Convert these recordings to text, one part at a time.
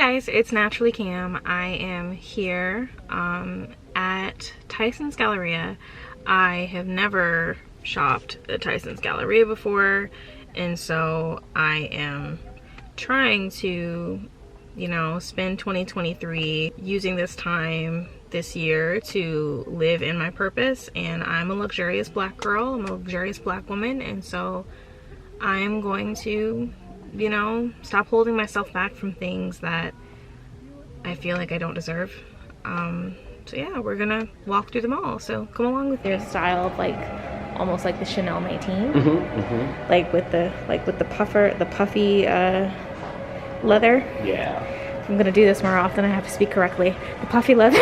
guys, it's NaturallyKam. I am here at Tysons Galleria. I have never shopped at Tysons Galleria before, and so I am trying to, you know, spend 2023 using this time this year to live in my purpose. And I'm a luxurious black girl, I'm a luxurious black woman, and so I'm going to, you know, stop holding myself back from things that I feel like I don't deserve. So yeah, we're gonna walk through the mall, so come along with me. There's a style of like almost like the Chanel 19, like with the puffy leather. Yeah, I'm gonna do this more often. I have to speak correctly. The puffy leather.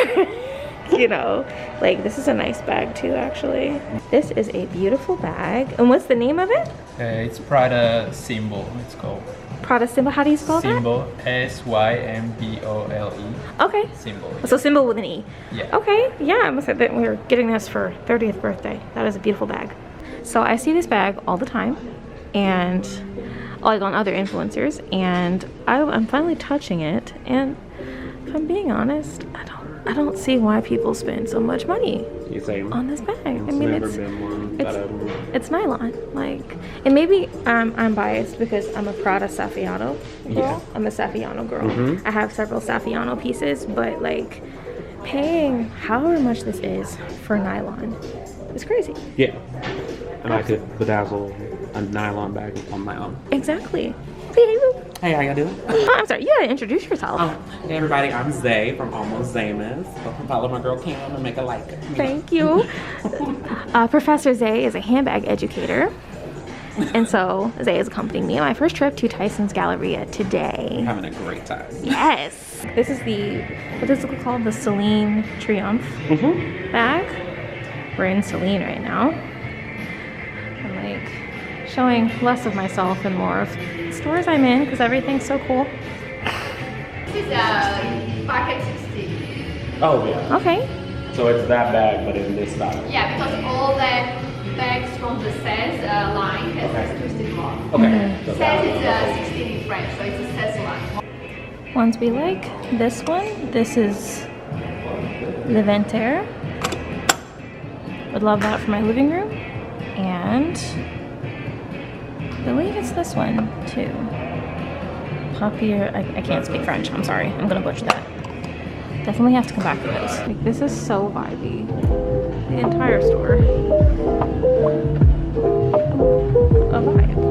You know, like this is a nice bag too, actually. This is a beautiful bag. And what's the name of it? it's Prada Symbol. It's called Prada Symbol. How do you spell Symbol. S-Y-M-B-O-L-E. Okay. Symbol. So Symbol with an E. Yeah. Okay. Yeah, I must say that we're getting this for 30th birthday. That is a beautiful bag. So I see this bag all the time, and like on other influencers, and I'm finally touching it, and if I'm being honest, I don't see why people spend so much money on this bag. I mean, it's nylon, like, and maybe I'm biased because I'm a Prada Saffiano girl. Yeah. I'm a Saffiano girl. I have several Saffiano pieces, but like paying however much this is for nylon is crazy. Yeah, and I could bedazzle a nylon bag on my own. Exactly. Hey, how y'all doing? Oh, I'm sorry, you gotta introduce yourself. Hey everybody, I'm Zay from Almost Zamus. Follow my girl Cam and make a like. Thank you. Professor Zay is a handbag educator, and so Zay is accompanying me on my first trip to Tysons Galleria today. Having a great time. Yes. This is what is it called? The Celine Triomphe bag. We're in Celine right now. I'm like showing less of myself and more of the stores I'm in because everything's so cool. This is a pocket 16. Oh yeah. Okay. So it's that bag, but in this style. Yeah, because all the bags from the Says line has this twisted lock. Okay. So Says is 16 in French, so it's a Says line. Ones we like. This one. This is Le Ventaire. Would love that for my living room. And I believe it's this one too. Papier. I can't speak French. I'm sorry. I'm gonna butcher that. Definitely have to come back to this. Like, this is so vibey. The entire store. A vibe.